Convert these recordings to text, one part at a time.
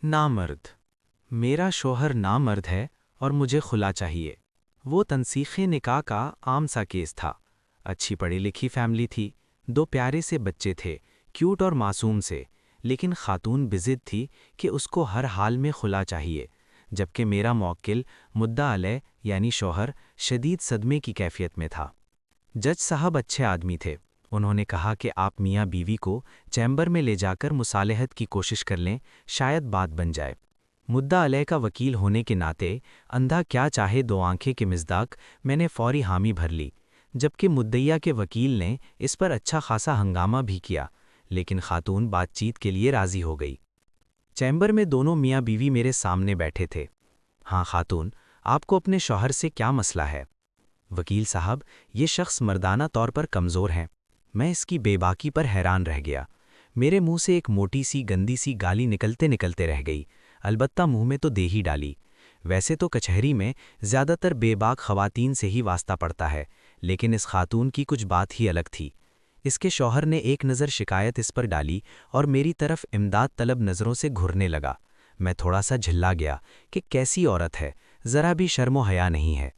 नामर्द। मेरा शौहर नामर्द है और मुझे खुला चाहिए। वो तनसीखे निकाह का आम सा केस था। अच्छी पढ़ी लिखी फैमिली थी, दो प्यारे से बच्चे थे, क्यूट और मासूम से, लेकिन खातून बिजिद थी कि उसको हर हाल में खुला चाहिए, जबकि मेरा मौक्किल मुद्दा अलैह यानी शौहर शदीद सदमे की कैफियत में था। जज साहब अच्छे आदमी थे। उन्होंने कहा कि आप मियाँ बीवी को चैम्बर में ले जाकर मुसालहत की कोशिश कर लें, शायद बात बन जाए। मुद्दा अलैह का वकील होने के नाते अंधा क्या चाहे दो आंखें के मिज़दाक मैंने फौरी हामी भर ली, जबकि मुद्दइया के वकील ने इस पर अच्छा खासा हंगामा भी किया, लेकिन खातून बातचीत के लिए राज़ी हो गई। चैम्बर में दोनों मियाँ बीवी मेरे सामने बैठे थे। हाँ खातून, आपको अपने शौहर से क्या मसला है? वकील साहब, ये शख्स मर्दाना तौर पर कमज़ोर हैं। मैं इसकी बेबाकी पर हैरान रह गया। मेरे मुंह से एक मोटी सी गंदी सी गाली निकलते निकलते रह गई, अलबत्ता मुंह में तो दे ही डाली। वैसे तो कचहरी में ज़्यादातर बेबाक ख़वातीन से ही वास्ता पड़ता है, लेकिन इस खातून की कुछ बात ही अलग थी। इसके शौहर ने एक नज़र शिकायत इस पर डाली और मेरी तरफ इमदाद तलब नज़रों से घुरने लगा। मैं थोड़ा सा झिल्ला गया कि कैसी औरत है, ज़रा भी शर्मो हया नहीं है।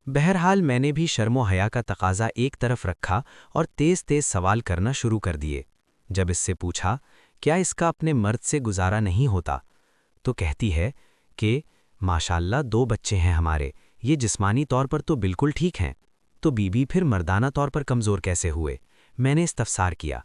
बहरहाल मैंने भी शर्मो हया का तकाजा एक तरफ रखा और तेज़ तेज़ सवाल करना शुरू कर दिए। जब इससे पूछा क्या इसका अपने मर्द से गुजारा नहीं होता, तो कहती है कि माशाल्लाह 2 बच्चे हैं हमारे, ये जिस्मानी तौर पर तो बिल्कुल ठीक हैं, तो बीबी फिर मर्दाना तौर पर कमज़ोर कैसे हुए? मैंने इस्तफसार किया।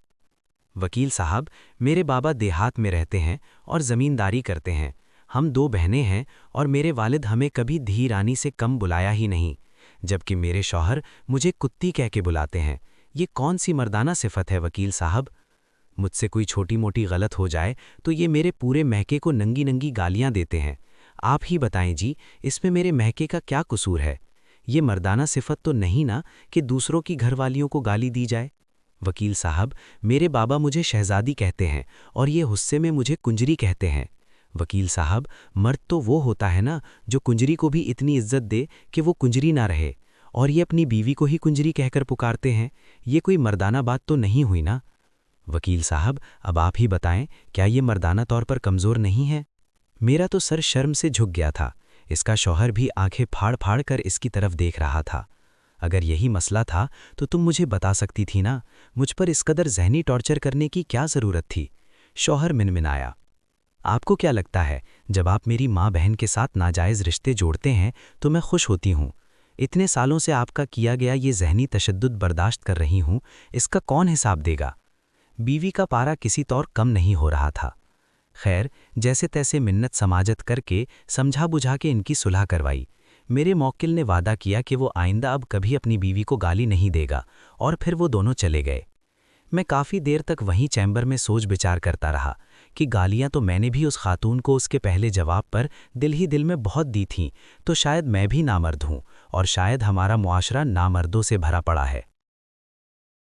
वकील साहब, मेरे बाबा देहात में रहते हैं और ज़मींदारी करते हैं। हम 2 बहनें हैं और मेरे वालिद हमें कभी धी रानी से कम बुलाया ही नहीं, जबकि मेरे शौहर मुझे कुत्ती कह के बुलाते हैं। ये कौन सी मर्दाना सिफत है वकील साहब? मुझसे कोई छोटी मोटी गलत हो जाए तो ये मेरे पूरे महके को नंगी नंगी गालियां देते हैं। आप ही बताएं जी, इसमें मेरे महके का क्या कसूर है? ये मर्दाना सिफत तो नहीं ना कि दूसरों की घरवालियों को गाली दी जाए? वकील साहब, मेरे बाबा मुझे शहजादी कहते हैं और ये गुस्से में मुझे कुंजरी कहते हैं। वकील साहब, मर्द तो वो होता है ना जो कुंजरी को भी इतनी इज्जत दे कि वो कुंजरी ना रहे, और ये अपनी बीवी को ही कुंजरी कहकर पुकारते हैं। ये कोई मर्दाना बात तो नहीं हुई ना? वकील साहब, अब आप ही बताएं, क्या ये मर्दाना तौर पर कमज़ोर नहीं है? मेरा तो सर शर्म से झुक गया था। इसका शौहर भी आंखें फाड़ फाड़ कर इसकी तरफ देख रहा था। अगर यही मसला था तो तुम मुझे बता सकती थी ना, मुझ पर इस कदर ज़हनी टॉर्चर करने की क्या ज़रूरत थी? शौहर मिनमिनाया। आपको क्या लगता है, जब आप मेरी माँ बहन के साथ नाजायज़ रिश्ते जोड़ते हैं तो मैं खुश होती हूँ? इतने सालों से आपका किया गया ये ज़हनी तशद्दुद बर्दाश्त कर रही हूँ, इसका कौन हिसाब देगा? बीवी का पारा किसी तौर कम नहीं हो रहा था। खैर, जैसे तैसे मिन्नत समाजत करके समझा बुझा के इनकी सुलह करवाई। मेरे मौक्किल ने वादा किया कि वो आइंदा अब कभी अपनी बीवी को गाली नहीं देगा, और फिर वो दोनों चले गए। मैं काफ़ी देर तक वहीं चैम्बर में सोच विचार करता रहा कि गालियां तो मैंने भी उस खातून को उसके पहले जवाब पर दिल ही दिल में बहुत दी थीं, तो शायद मैं भी नामर्द हूँ और शायद हमारा मुआशरा नामर्दों से भरा पड़ा है।